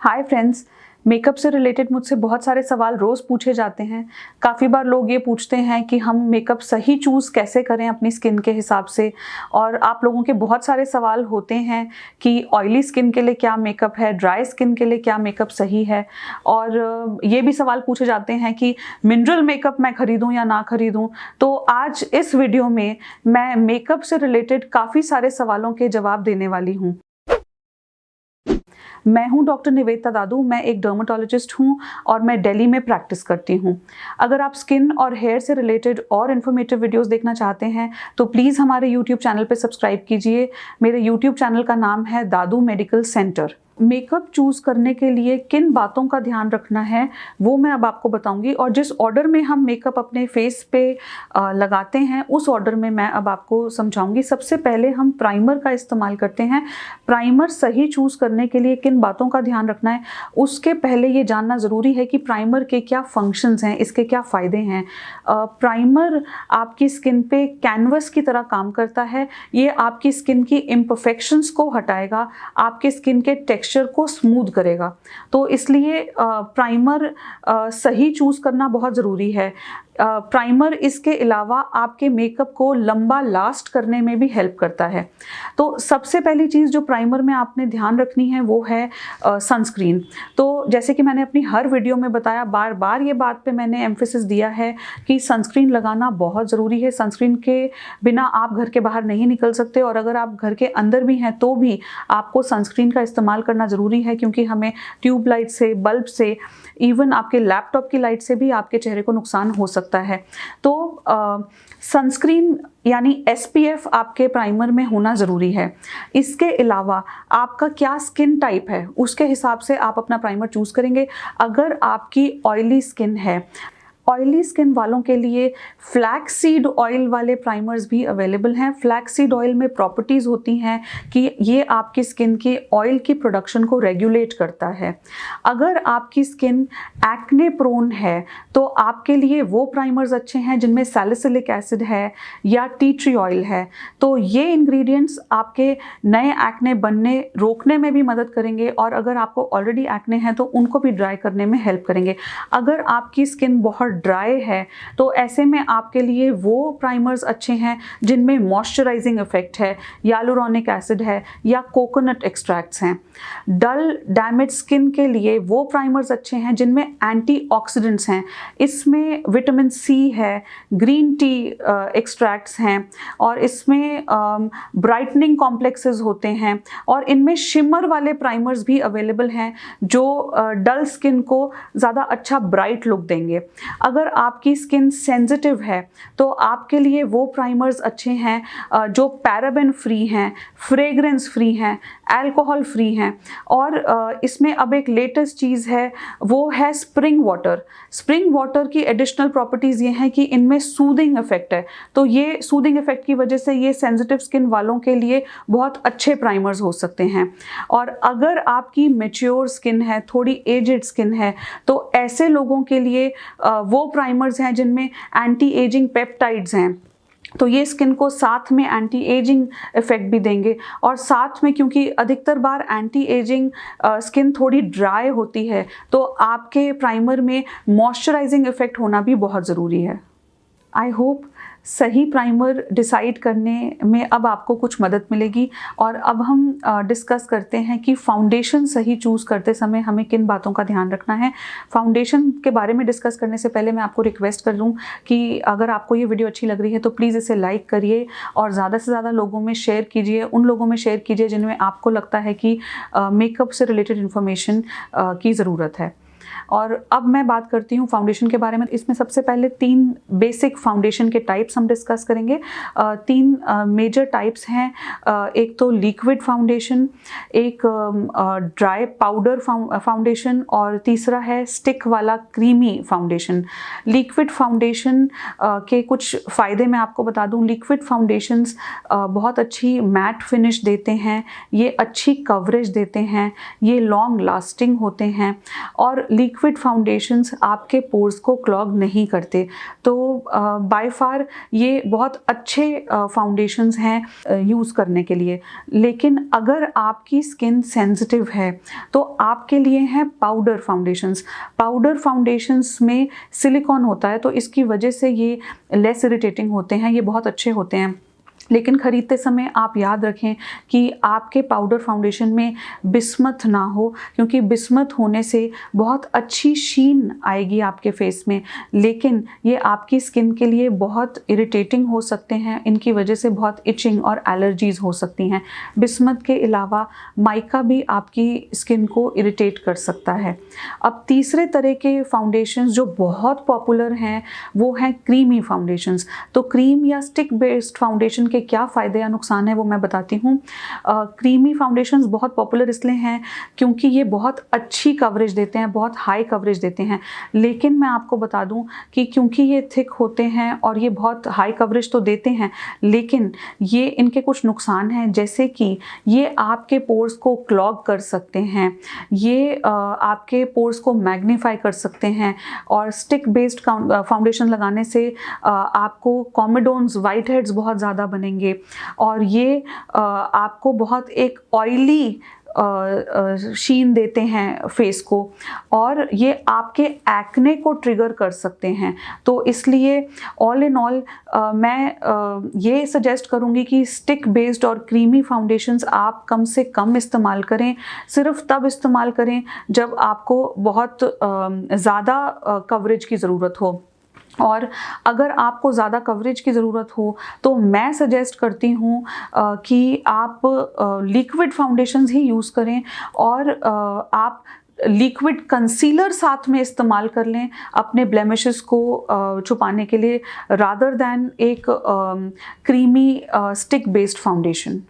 Hi friends, makeup से related मुझसे बहुत सारे सवाल रोज़ पूछे जाते हैं। काफ़ी बार लोग ये पूछते हैं कि हम मेकअप सही चूज़ कैसे करें अपनी स्किन के हिसाब से। और आप लोगों के बहुत सारे सवाल होते हैं कि ऑयली स्किन के लिए क्या मेकअप है, ड्राई स्किन के लिए क्या मेकअप सही है। और ये भी सवाल पूछे जाते हैं कि मिनरल मेकअप मैं खरीदूं या ना खरीदूं। तो आज इस वीडियो में मैं मेकअप से रिलेटेड काफ़ी सारे सवालों के जवाब देने वाली हूँ। मैं हूं डॉक्टर निवेदिता दादू। मैं एक डर्मेटोलॉजिस्ट हूं और मैं दिल्ली में प्रैक्टिस करती हूं। अगर आप स्किन और हेयर से रिलेटेड और इन्फॉर्मेटिव वीडियोस देखना चाहते हैं तो प्लीज़ हमारे यूट्यूब चैनल पर सब्सक्राइब कीजिए। मेरे यूट्यूब चैनल का नाम है दादू मेडिकल सेंटर। मेकअप चूज़ करने के लिए किन बातों का ध्यान रखना है वो मैं अब आपको बताऊंगी, और जिस ऑर्डर में हम मेकअप अपने फेस पे लगाते हैं उस ऑर्डर में मैं अब आपको समझाऊंगी। सबसे पहले हम प्राइमर का इस्तेमाल करते हैं। प्राइमर सही चूज़ करने के लिए किन बातों का ध्यान रखना है उसके पहले ये जानना ज़रूरी है कि प्राइमर के क्या फंक्शंस हैं, इसके क्या फ़ायदे हैं। प्राइमर आपकी स्किन पे कैनवस की तरह काम करता है। ये आपकी स्किन की इम्परफेक्शंस को हटाएगा, आपके स्किन के टेक्सचर को स्मूथ करेगा। तो इसलिए प्राइमर सही चूज़ करना बहुत ज़रूरी है। प्राइमर इसके अलावा आपके मेकअप को लंबा लास्ट करने में भी हेल्प करता है। तो सबसे पहली चीज़ जो प्राइमर में आपने ध्यान रखनी है वो है सनस्क्रीन। तो जैसे कि मैंने अपनी हर वीडियो में बताया, बार बार ये बात पे मैंने एम्फेसिस दिया है कि सनस्क्रीन लगाना बहुत ज़रूरी है। सनस्क्रीन के बिना आप घर के बाहर नहीं निकल सकते, और अगर आप घर के अंदर भी हैं तो भी आपको सनस्क्रीन का इस्तेमाल करना ज़रूरी है, क्योंकि हमें ट्यूब लाइट से, बल्ब से, इवन आपके लैपटॉप की लाइट से भी आपके चेहरे को नुकसान हो सकता है। तो सनस्क्रीन यानी SPF आपके प्राइमर में होना ज़रूरी है। इसके अलावा आपका क्या स्किन टाइप है उसके हिसाब से आप अपना प्राइमर चूज़ करेंगे। अगर आपकी ऑयली स्किन है, ऑयली स्किन वालों के लिए फ्लैक्स सीड ऑयल वाले प्राइमर्स भी अवेलेबल हैं। फ्लैक्स सीड ऑयल में प्रॉपर्टीज़ होती हैं कि ये आपकी स्किन की ऑयल की प्रोडक्शन को रेगुलेट करता है। अगर आपकी स्किन एक्ने प्रोन है तो आपके लिए वो प्राइमर्स अच्छे हैं जिनमें सैलिसिलिक एसिड है या टी ट्री ऑयल है। तो ये इंग्रेडिएंट्स आपके नए एक्ने बनने रोकने में भी मदद करेंगे, और अगर आपको ऑलरेडी एक्ने हैं तो उनको भी ड्राई करने में हेल्प करेंगे। अगर आपकी स्किन बहुत ड्राई है तो ऐसे में आपके लिए वो प्राइमर्स अच्छे हैं जिनमें मॉइस्चराइजिंग इफेक्ट है, यालुरोनिक एसिड है या कोकोनट एक्सट्रैक्ट्स हैं। डल डैमेज स्किन के लिए वो प्राइमर्स अच्छे हैं जिनमें एंटीऑक्सीडेंट्स हैं। इसमें विटामिन C है, ग्रीन टी एक्सट्रैक्ट्स हैं, और इसमें ब्राइटनिंग कॉम्प्लेक्सेस होते हैं, और इनमें शिमर वाले प्राइमर्स भी अवेलेबल हैं जो डल स्किन को ज़्यादा अच्छा ब्राइट लुक देंगे। अगर आपकी स्किन सेंसिटिव है तो आपके लिए वो प्राइमर्स अच्छे हैं जो पैराबेन फ्री हैं, फ्रेग्रेंस फ्री हैं, अल्कोहल फ्री हैं। और इसमें अब एक लेटेस्ट चीज़ है वो है स्प्रिंग वाटर। स्प्रिंग वाटर की एडिशनल प्रॉपर्टीज़ ये हैं कि इनमें सूदिंग इफेक्ट है। तो ये सूदिंग इफेक्ट की वजह से ये सेंसिटिव स्किन वालों के लिए बहुत अच्छे प्राइमर्स हो सकते हैं। और अगर आपकी मैच्योर स्किन है, थोड़ी एजेड स्किन है, तो ऐसे लोगों के लिए वो प्राइमर्स हैं जिनमें एंटी एजिंग पेप्टाइड्स हैं। तो ये स्किन को साथ में एंटी एजिंग इफेक्ट भी देंगे, और साथ में क्योंकि अधिकतर बार एंटी एजिंग स्किन थोड़ी ड्राई होती है तो आपके प्राइमर में मॉइस्चराइजिंग इफेक्ट होना भी बहुत ज़रूरी है। आई होप सही प्राइमर डिसाइड करने में अब आपको कुछ मदद मिलेगी। और अब हम डिस्कस करते हैं कि फाउंडेशन सही चूज़ करते समय हमें किन बातों का ध्यान रखना है। फाउंडेशन के बारे में डिस्कस करने से पहले मैं आपको रिक्वेस्ट कर लूँ कि अगर आपको ये वीडियो अच्छी लग रही है तो प्लीज़ इसे लाइक करिए और ज़्यादा से ज़्यादा लोगों में शेयर कीजिए। उन लोगों में शेयर कीजिए जिनमें आपको लगता है कि मेकअप से रिलेटेड इन्फॉर्मेशन की ज़रूरत है। और अब मैं बात करती हूँ फाउंडेशन के बारे में। इसमें सबसे पहले 3 बेसिक फाउंडेशन के टाइप्स हम डिस्कस करेंगे। 3 मेजर टाइप्स हैं। एक तो लिक्विड फाउंडेशन, एक ड्राई पाउडर फाउंडेशन, और तीसरा है स्टिक वाला क्रीमी फाउंडेशन। लिक्विड फाउंडेशन के कुछ फ़ायदे मैं आपको बता दूँ। लिक्विड फाउंडेशंस बहुत अच्छी मैट फिनिश देते हैं, ये अच्छी कवरेज देते हैं, ये लॉन्ग लास्टिंग होते हैं, और लिक्विड लिक्विड फाउंडेशंस आपके पोर्स को क्लॉग नहीं करते। तो बाय फार ये बहुत अच्छे फाउंडेशंस हैं यूज़ करने के लिए। लेकिन अगर आपकी स्किन सेंसिटिव है तो आपके लिए हैं पाउडर फाउंडेशंस। पाउडर फाउंडेशंस में सिलिकॉन होता है, तो इसकी वजह से ये लेस इरिटेटिंग होते हैं, ये बहुत अच्छे होते हैं। लेकिन ख़रीदते समय आप याद रखें कि आपके पाउडर फाउंडेशन में बिस्मथ ना हो, क्योंकि बिस्मथ होने से बहुत अच्छी शीन आएगी आपके फेस में, लेकिन ये आपकी स्किन के लिए बहुत इरिटेटिंग हो सकते हैं। इनकी वजह से बहुत इचिंग और एलर्जीज़ हो सकती हैं। बिस्मथ के अलावा माइका भी आपकी स्किन को इरिटेट कर सकता है। अब तीसरे तरह के फाउंडेशंस जो बहुत पॉपुलर हैं वो हैं क्रीमी फाउंडेशंस। तो क्रीम या स्टिक बेस्ड फाउंडेशन के क्या फ़ायदे या नुकसान है वो मैं बताती हूँ। क्रीमी फाउंडेशंस बहुत पॉपुलर इसलिए हैं क्योंकि ये बहुत अच्छी कवरेज देते हैं, बहुत हाई कवरेज देते हैं। लेकिन मैं आपको बता दूं कि क्योंकि ये थिक होते हैं और ये बहुत हाई कवरेज तो देते हैं, लेकिन ये इनके कुछ नुकसान हैं, जैसे कि ये आपके पोर्स को क्लॉग कर सकते हैं, ये आपके पोर्स को मैग्नीफाई कर सकते हैं, और स्टिक बेस्ड फाउंडेशन लगाने से आपको कॉमेडोन्स, वाइट हेड्स बहुत ज़्यादा बनेंगे, और ये आपको बहुत एक ऑयली शीन देते हैं फेस को, और ये आपके एक्ने को ट्रिगर कर सकते हैं। तो इसलिए ऑल इन ऑल मैं ये सजेस्ट करूँगी कि स्टिक बेस्ड और क्रीमी फाउंडेशंस आप कम से कम इस्तेमाल करें। सिर्फ तब इस्तेमाल करें जब आपको बहुत ज़्यादा कवरेज की ज़रूरत हो, और अगर आपको ज़्यादा कवरेज की ज़रूरत हो तो मैं सजेस्ट करती हूँ कि आप लिक्विड फाउंडेशंस ही यूज़ करें, और आप लिक्विड कंसीलर साथ में इस्तेमाल कर लें अपने ब्लेमिशेस को छुपाने के लिए, रादर दैन एक क्रीमी स्टिक बेस्ड फाउंडेशन।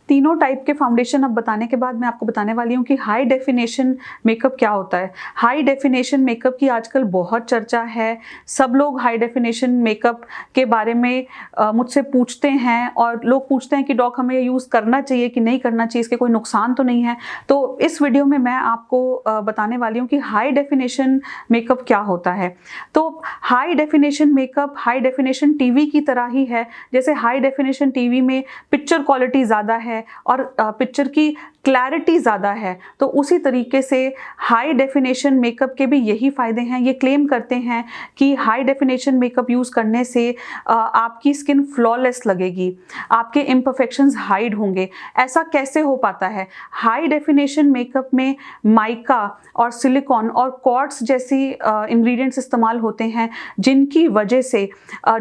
तीनों टाइप के फाउंडेशन अब बताने के बाद मैं आपको बताने वाली हूँ कि हाई डेफिनेशन मेकअप क्या होता है। हाई डेफिनेशन मेकअप की आजकल बहुत चर्चा है। सब लोग हाई डेफिनेशन मेकअप के बारे में मुझसे पूछते हैं, और लोग पूछते हैं कि डॉक हमें यूज़ करना चाहिए कि नहीं करना चाहिए, इसके कोई नुकसान तो नहीं है। तो इस वीडियो में मैं आपको बताने वाली हूँ कि हाई डेफिनेशन मेकअप क्या होता है। तो high definition makeup hi definition TV की तरह ही है। जैसे हाई डेफिनेशन टीवी में पिक्चर क्वालिटी ज़्यादा है और पिक्चर की क्लैरिटी ज़्यादा है, तो उसी तरीके से हाई डेफिनेशन मेकअप के भी यही फ़ायदे हैं। ये क्लेम करते हैं कि हाई डेफिनेशन मेकअप यूज़ करने से आपकी स्किन फ्लॉलेस लगेगी, आपके इम्परफेक्शंस हाइड होंगे। ऐसा कैसे हो पाता है? हाई डेफिनेशन मेकअप में माइका और सिलिकॉन और क्वार्ट्ज जैसी इंग्रेडिएंट्स इस्तेमाल होते हैं, जिनकी वजह से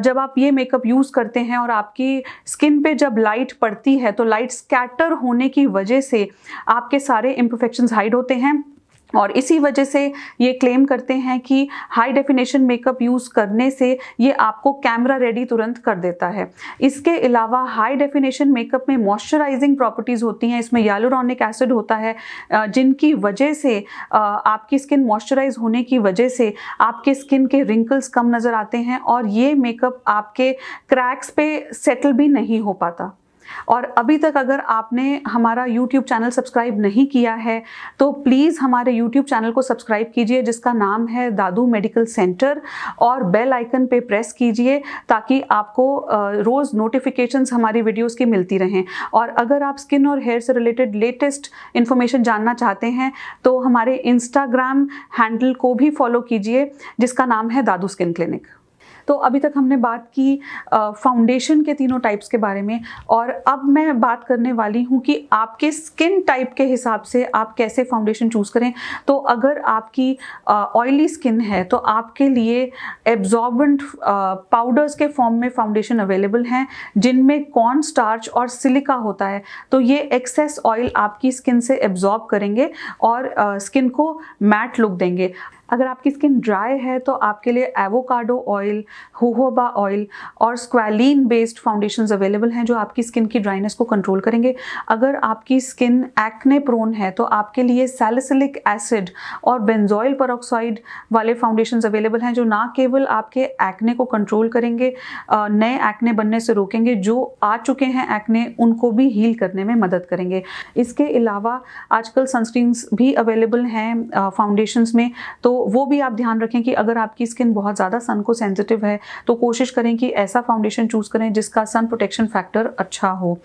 जब आप ये मेकअप यूज़ करते हैं और आपकी स्किन पे जब लाइट पड़ती है तो लाइट स्कैटर होने की वजह से आपके सारे इम्परफेक्शंस हाइड होते हैं। और इसी वजह से ये क्लेम करते हैं कि हाई डेफिनेशन मेकअप यूज़ करने से ये आपको कैमरा रेडी तुरंत कर देता है। इसके अलावा हाई डेफिनेशन मेकअप में मॉइस्चराइजिंग प्रॉपर्टीज़ होती हैं, इसमें यालुरोनिक एसिड होता है, जिनकी वजह से आपकी स्किन मॉइस्चराइज होने की वजह से आपके स्किन के रिंकल्स कम नज़र आते हैं, और ये मेकअप आपके क्रैक्स पे सेटल भी नहीं हो पाता। और अभी तक अगर आपने हमारा YouTube चैनल सब्सक्राइब नहीं किया है तो प्लीज़ हमारे YouTube चैनल को सब्सक्राइब कीजिए, जिसका नाम है दादू मेडिकल सेंटर, और बेल आइकन पे प्रेस कीजिए ताकि आपको रोज़ नोटिफिकेशंस हमारी वीडियोस की मिलती रहें। और अगर आप स्किन और हेयर से रिलेटेड लेटेस्ट इन्फॉर्मेशन जानना चाहते हैं तो हमारे इंस्टाग्राम हैंडल को भी फॉलो कीजिए, जिसका नाम है दादू स्किन क्लिनिक। तो अभी तक हमने बात की फाउंडेशन के तीनों टाइप्स के बारे में, और अब मैं बात करने वाली हूँ कि आपके स्किन टाइप के हिसाब से आप कैसे फाउंडेशन चूज़ करें। तो अगर आपकी ऑयली स्किन है तो आपके लिए एब्जॉर्बेंट पाउडर्स के फॉर्म में फाउंडेशन अवेलेबल हैं, जिनमें कॉर्न स्टार्च और सिलिका होता है। तो ये एक्सेस ऑयल आपकी स्किन से एब्जॉर्ब करेंगे और स्किन को मैट लुक देंगे। अगर आपकी स्किन ड्राई है तो आपके लिए एवोकाडो ऑयल, जोजोबा ऑयल और स्क्वालिन बेस्ड फाउंडेशंस अवेलेबल हैं जो आपकी स्किन की ड्राइनेस को कंट्रोल करेंगे। अगर आपकी स्किन एक्ने प्रोन है तो आपके लिए सैलिसिलिक एसिड और बेंजोइल पेरोक्साइड वाले फाउंडेशंस अवेलेबल हैं जो ना केवल आपके एक्ने को कंट्रोल करेंगे, नए एक्ने बनने से रोकेंगे, जो आ चुके हैं एक्ने उनको भी हील करने में मदद करेंगे। इसके अलावा आजकल सनस्क्रीन्स भी अवेलेबल हैं फाउंडेशंस में, तो वो भी आप ध्यान रखें कि अगर आपकी स्किन बहुत ज़्यादा सन को सेंसिटिव है तो कोशिश करें कि ऐसा फाउंडेशन चूज़ करें जिसका सन प्रोटेक्शन फैक्टर अच्छा हो।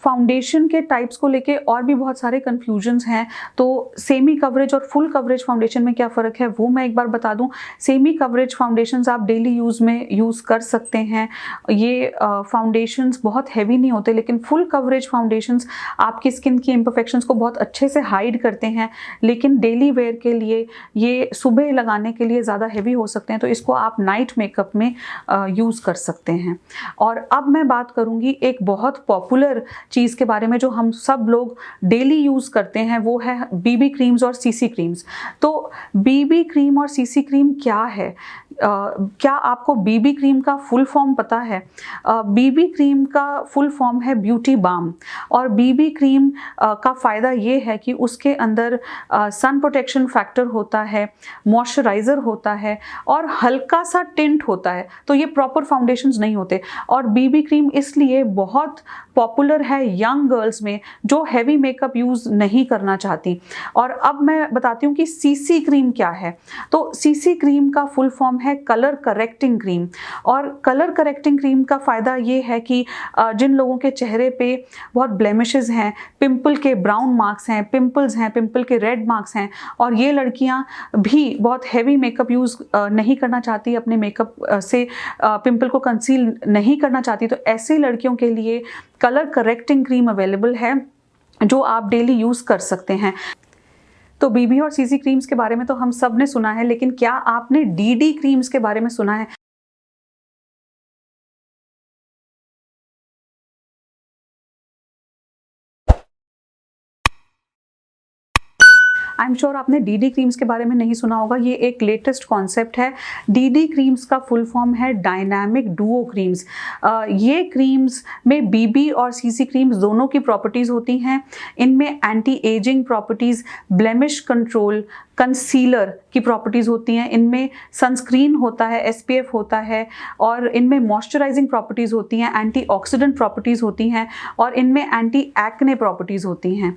फाउंडेशन के टाइप्स को लेके और भी बहुत सारे कन्फ्यूजन्स हैं, तो सेमी कवरेज और फुल कवरेज फाउंडेशन में क्या फ़र्क है वो मैं एक बार बता दूं। सेमी कवरेज फाउंडेशंस आप डेली यूज़ में यूज़ कर सकते हैं। ये फाउंडेशंस बहुत हैवी नहीं होते, लेकिन फुल कवरेज फाउंडेशंस आपकी स्किन की इम्परफेक्शंस को बहुत अच्छे से हाइड करते हैं, लेकिन डेली वेयर के लिए ये सुबह लगाने के लिए ज़्यादा हैवी हो सकते हैं, तो इसको आप नाइट मेकअप में यूज़ कर सकते हैं। और अब मैं बात करूँगी एक बहुत पॉपुलर चीज़ के बारे में जो हम सब लोग डेली यूज़ करते हैं, वो है बीबी क्रीम्स और सीसी क्रीम्स। तो बीबी क्रीम और सीसी क्रीम क्या है? क्या आपको बीबी क्रीम का फुल फॉर्म पता है? बीबी क्रीम का फुल फॉर्म है ब्यूटी बाम, और बीबी क्रीम का फ़ायदा ये है कि उसके अंदर सन प्रोटेक्शन फैक्टर होता है, मॉइस्चराइज़र होता है और हल्का सा टिंट होता है, तो ये प्रॉपर फाउंडेशंस नहीं होते। और बीबी क्रीम इसलिए बहुत पॉपुलर है यंग गर्ल्स में जो हैवी मेकअप यूज़ नहीं करना चाहती। और अब मैं बताती हूँ कि सीसी क्रीम क्या है। तो सीसी क्रीम का फुल फॉर्म है कलर करेक्टिंग क्रीम, और कलर करेक्टिंग क्रीम का फ़ायदा ये है कि जिन लोगों के चेहरे पे बहुत ब्लेमिशेस हैं, पिंपल के ब्राउन मार्क्स हैं, पिंपल्स हैं, पिंपल के रेड मार्क्स हैं, और ये लड़कियां भी बहुत हैवी मेकअप यूज़ नहीं करना चाहती, अपने मेकअप से पिंपल को कंसील नहीं करना चाहती, तो ऐसी लड़कियों के लिए कलर करेक्टिंग क्रीम अवेलेबल है जो आप डेली यूज़ कर सकते हैं। तो बीबी और सीसी क्रीम्स के बारे में तो हम सब ने सुना है, लेकिन क्या आपने डीडी क्रीम्स के बारे में सुना है? आई एम श्योर आपने डीडी क्रीम्स के बारे में नहीं सुना होगा। ये एक लेटेस्ट कॉन्सेप्ट है। डीडी क्रीम्स का फुल फॉर्म है डायनामिक डुओ क्रीम्स। ये क्रीम्स में बीबी और सीसी क्रीम्स दोनों की प्रॉपर्टीज़ होती हैं। इनमें anti ageing properties, blemish control, concealer की प्रॉपर्टीज़ होती हैं। इनमें सनस्क्रीन होता है, एसपीएफ होता है, और इनमें मॉइस्चराइजिंग प्रॉपर्टीज़ होती हैं, एंटीऑक्सीडेंट प्रॉपर्टीज़ होती हैं, और इनमें एंटी एक्ने प्रॉपर्टीज़ होती हैं।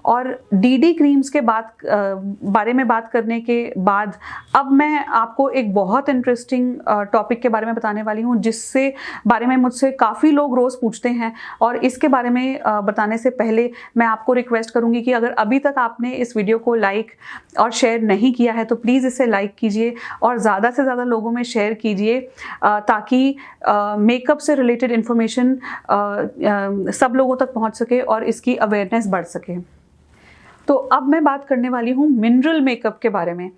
और डीडी क्रीम्स के बारे में बात करने के बाद अब मैं आपको एक बहुत इंटरेस्टिंग टॉपिक के बारे में बताने वाली हूँ, जिससे बारे में मुझसे काफ़ी लोग रोज़ पूछते हैं। और इसके बारे में बताने से पहले मैं आपको रिक्वेस्ट करूँगी कि अगर अभी तक आपने इस वीडियो को लाइक और शेयर नहीं किया है तो प्लीज़ इसे लाइक कीजिए और ज़्यादा से ज़्यादा लोगों में शेयर कीजिए, ताकि मेकअप से रिलेटेड इन्फॉर्मेशन सब लोगों तक पहुंच सके और इसकी अवेयरनेस बढ़ सके। तो अब मैं बात करने वाली हूँ मिनरल मेकअप के बारे में।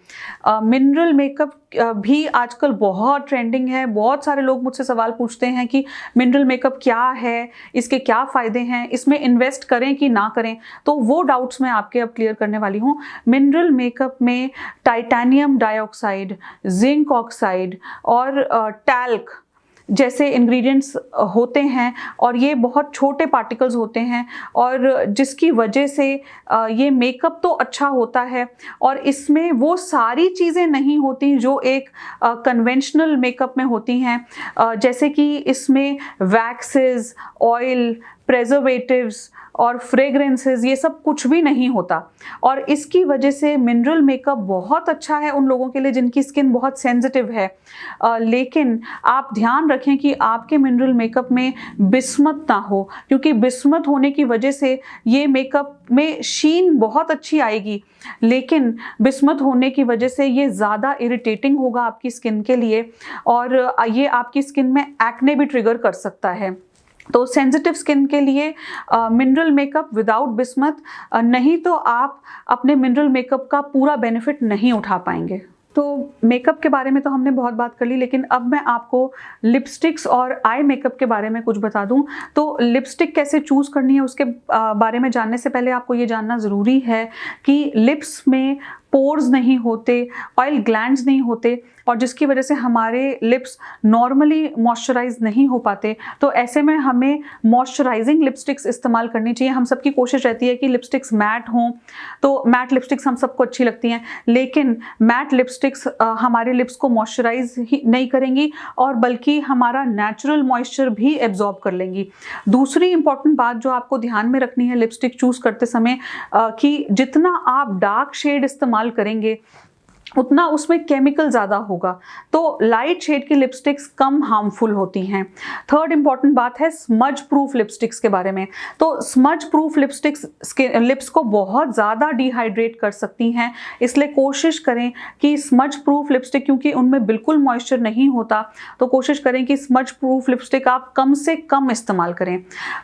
मिनरल मेकअप भी आजकल बहुत ट्रेंडिंग है। बहुत सारे लोग मुझसे सवाल पूछते हैं कि मिनरल मेकअप क्या है, इसके क्या फ़ायदे हैं, इसमें इन्वेस्ट करें कि ना करें। तो वो डाउट्स मैं आपके अब क्लियर करने वाली हूँ। मिनरल मेकअप में टाइटेनियम डाइऑक्साइड, जिंक ऑक्साइड और टैल्क जैसे इंग्रेडिएंट्स होते हैं, और ये बहुत छोटे पार्टिकल्स होते हैं, और जिसकी वजह से ये मेकअप तो अच्छा होता है। और इसमें वो सारी चीज़ें नहीं होती जो एक कन्वेंशनल मेकअप में होती हैं, जैसे कि इसमें वैक्सेस, ऑयल, प्रेजर्वेटिव्स और फ्रेग्रेंसेस, ये सब कुछ भी नहीं होता। और इसकी वजह से मिनरल मेकअप बहुत अच्छा है उन लोगों के लिए जिनकी स्किन बहुत सेंसिटिव है। लेकिन आप ध्यान रखें कि आपके मिनरल मेकअप में बिस्मत ना हो, क्योंकि बिस्मत होने की वजह से ये मेकअप में शीन बहुत अच्छी आएगी, लेकिन बिस्मत होने की वजह से ये ज़्यादा इरिटेटिंग होगा आपकी स्किन के लिए, और ये आपकी स्किन में एक्ने भी ट्रिगर कर सकता है। तो सेंसिटिव स्किन के लिए मिनरल मेकअप विदाउट बिस्मत, नहीं तो आप अपने मिनरल मेकअप का पूरा बेनिफिट नहीं उठा पाएंगे। तो मेकअप के बारे में तो हमने बहुत बात कर ली, लेकिन अब मैं आपको लिपस्टिक्स और आई मेकअप के बारे में कुछ बता दूं। तो लिपस्टिक कैसे चूज़ करनी है उसके बारे में जानने से पहले आपको ये जानना ज़रूरी है कि लिप्स में पोर्स नहीं होते, ऑयल ग्लैंड्स नहीं होते, और जिसकी वजह से हमारे लिप्स नॉर्मली मॉइस्चराइज नहीं हो पाते। तो ऐसे में हमें मॉइस्चराइजिंग लिपस्टिक्स इस्तेमाल करनी चाहिए। हम सबकी कोशिश रहती है कि लिपस्टिक्स मैट हों, तो मैट लिपस्टिक्स हम सबको अच्छी लगती हैं, लेकिन मैट लिपस्टिक्स हमारे लिप्स को मॉइस्चराइज ही नहीं करेंगी और बल्कि हमारा नेचुरल मॉइस्चर भी एब्जॉर्ब कर लेंगी। दूसरी इंपॉर्टेंट बात जो आपको ध्यान में रखनी है लिपस्टिक चूज करते समय, कि जितना आप डार्क शेड इस्तेमाल करेंगे उतना उसमें केमिकल ज़्यादा होगा, तो लाइट शेड की लिपस्टिक्स कम हार्मफुल होती हैं। थर्ड इंपॉर्टेंट बात है स्मज प्रूफ लिपस्टिक्स के बारे में। तो स्मज प्रूफ लिपस्टिक्स लिप्स को बहुत ज़्यादा डिहाइड्रेट कर सकती हैं, इसलिए कोशिश करें कि स्मज प्रूफ लिपस्टिक, क्योंकि उनमें बिल्कुल मॉइस्चर नहीं होता, तो कोशिश करें कि स्मज प्रूफ लिपस्टिक आप कम से कम इस्तेमाल करें।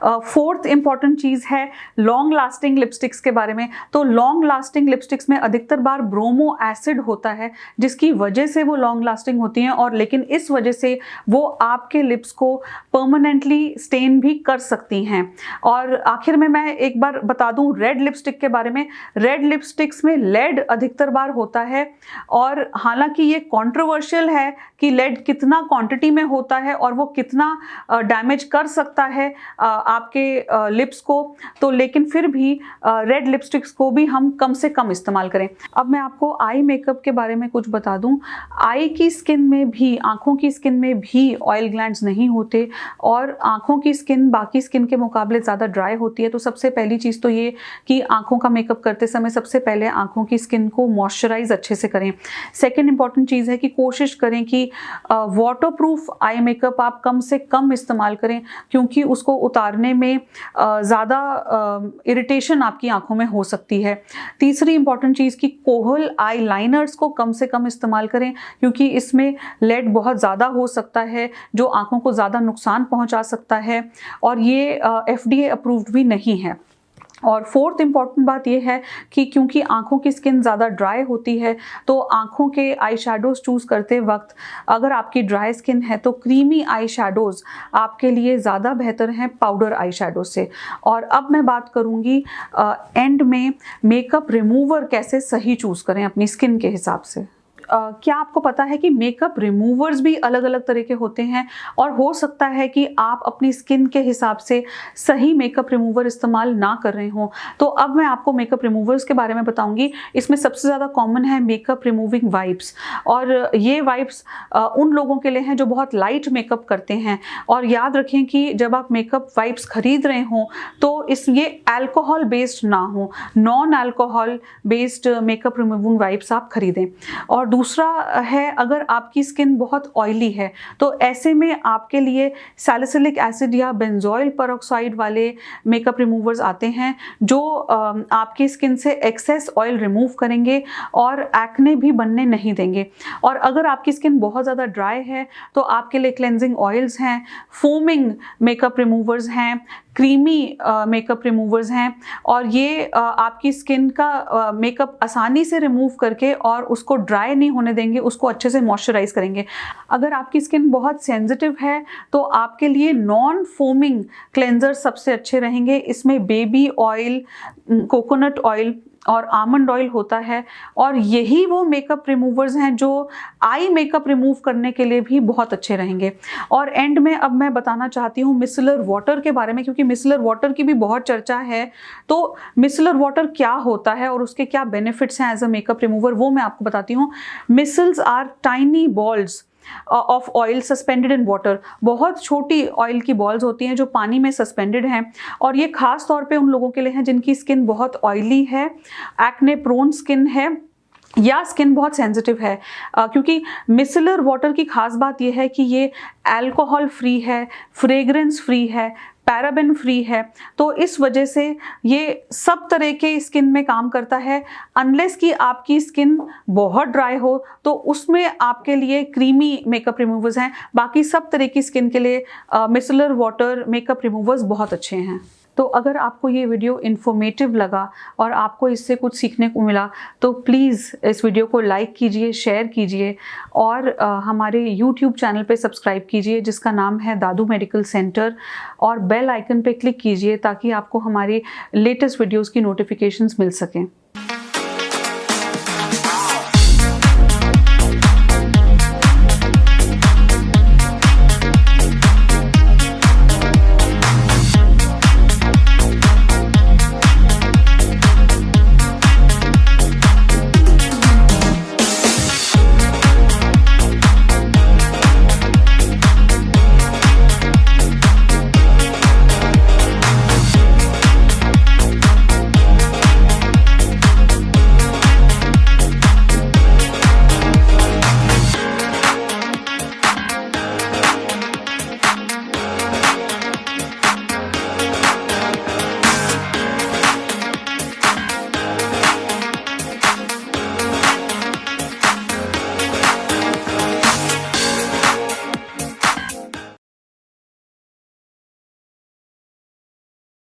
फोर्थ इंपॉर्टेंट चीज़ है लॉन्ग लास्टिंग लिपस्टिक्स के बारे में। तो लॉन्ग लास्टिंग लिपस्टिक्स में अधिकतर बार ब्रोमो एसिड होता है, जिसकी वजह से वो लॉन्ग लास्टिंग होती हैं, और लेकिन इस वजह से वो आपके लिप्स को परमानेंटली स्टेन भी कर सकती हैं। और आखिर में मैं एक बार बता दूं रेड लिपस्टिक के बारे में। रेड लिपस्टिक्स में लेड अधिकतर बार होता है, और हालांकि ये कंट्रोवर्शियल है कि लेड कितना क्वांटिटी में होता है और वो कितना डैमेज कर सकता है आपके लिप्स को, तो लेकिन फिर भी रेड लिपस्टिक्स को भी हम कम से कम इस्तेमाल करें। अब मैं आपको आई मेकअप के बारे में कुछ बता दूं। आई की स्किन में भी, आंखों की स्किन में भी ऑयल ग्लैंड्स नहीं होते, और आंखों की स्किन बाकी स्किन के मुकाबले ज़्यादा ड्राई होती है। तो सबसे पहली चीज़ तो ये कि आंखों का मेकअप करते समय सबसे पहले आंखों की स्किन को मॉइस्चराइज अच्छे से करें। सेकेंड इंपॉर्टेंट चीज़ है कि कोशिश करें कि वाटरप्रूफ आई मेकअप आप कम से कम इस्तेमाल करें, क्योंकि उसको उतारने में ज़्यादा इरिटेशन आपकी आंखों में हो सकती है। तीसरी इंपॉर्टेंट चीज़ कि कोहल आई लाइनर्स को कम से कम इस्तेमाल करें, क्योंकि इसमें लेड बहुत ज़्यादा हो सकता है जो आंखों को ज़्यादा नुकसान पहुंचा सकता है, और ये FDA अप्रूव्ड भी नहीं है। और फोर्थ इंपॉर्टेंट बात यह है कि क्योंकि आंखों की स्किन ज़्यादा ड्राई होती है, तो आंखों के आई शेडोज़ चूज़ करते वक्त अगर आपकी ड्राई स्किन है तो क्रीमी आई शेडोज़ आपके लिए ज़्यादा बेहतर हैं पाउडर आई शेडो से। और अब मैं बात करूँगी एंड में मेकअप रिमूवर कैसे सही चूज़ करें अपनी स्किन के हिसाब से। क्या आपको पता है कि मेकअप रिमूवर्स भी अलग अलग तरह के होते हैं, और हो सकता है कि आप अपनी स्किन के हिसाब से सही मेकअप रिमूवर इस्तेमाल ना कर रहे हों। तो अब मैं आपको मेकअप रिमूवर्स के बारे में बताऊंगी। इसमें सबसे ज़्यादा कॉमन है मेकअप रिमूविंग वाइप्स, और ये वाइप्स उन लोगों के लिए हैं जो बहुत लाइट मेकअप करते हैं। और याद रखें कि जब आप मेकअप वाइप्स खरीद रहे हों तो ये अल्कोहल बेस्ड ना हो, non alcohol based makeup removing wipes आप खरीदें। और दूसरा है अगर आपकी स्किन बहुत ऑयली है तो ऐसे में आपके लिए सैलिसिलिक एसिड या बेंजोइल पेरोक्साइड वाले मेकअप रिमूवर्स आते हैं जो आपकी स्किन से एक्सेस ऑयल रिमूव करेंगे और एक्ने भी बनने नहीं देंगे। और अगर आपकी स्किन बहुत ज़्यादा ड्राई है तो आपके लिए क्लेंजिंग ऑयल्स हैं, फोमिंग मेकअप रिमूवर्स हैं, क्रीमी मेकअप रिमूवर्स हैं, और ये आपकी स्किन का मेकअप आसानी से रिमूव करके और उसको ड्राई नहीं होने देंगे, उसको अच्छे से मॉइस्चराइज करेंगे। अगर आपकी स्किन बहुत सेंसिटिव है तो आपके लिए नॉन फोमिंग क्लेंजर सबसे अच्छे रहेंगे। इसमें बेबी ऑयल, कोकोनट ऑयल और आमंड ऑयल होता है, और यही वो मेकअप रिमूवर्स हैं जो आई मेकअप रिमूव करने के लिए भी बहुत अच्छे रहेंगे। और एंड में अब मैं बताना चाहती हूँ मिसलर वाटर के बारे में, क्योंकि मिसलर वाटर की भी बहुत चर्चा है। तो मिसलर वाटर क्या होता है और उसके क्या बेनिफिट्स हैं एज अ मेकअप रिमूवर, वो मैं आपको बताती हूँ। Micelles are tiny balls of oil suspended in water. बहुत छोटी ऑयल की बॉल्स होती हैं जो पानी में सस्पेंडेड हैं, और ये खास तौर पे उन लोगों के लिए हैं जिनकी स्किन बहुत ऑयली है, एक्ने प्रोन स्किन है, या स्किन बहुत सेंसिटिव है। क्योंकि मिसलर वाटर की खास बात यह है कि ये अल्कोहल फ्री है, फ्रेग्रेंस फ्री है, पैराबेन फ्री है, तो इस वजह से ये सब तरह के स्किन में काम करता है। अनलेस कि आपकी स्किन बहुत ड्राई हो तो उसमें आपके लिए क्रीमी मेकअप रिमूवर्स हैं, बाकी सब तरह की स्किन के लिए मिसलर वाटर मेकअप रिमूवर्स बहुत अच्छे हैं। तो अगर आपको ये वीडियो इन्फॉर्मेटिव लगा और आपको इससे कुछ सीखने को मिला तो प्लीज़ इस वीडियो को लाइक कीजिए, शेयर कीजिए, और हमारे YouTube चैनल पे सब्सक्राइब कीजिए जिसका नाम है दादू मेडिकल सेंटर, और बेल आइकन पे क्लिक कीजिए ताकि आपको हमारी लेटेस्ट वीडियोस की नोटिफिकेशंस मिल सकें।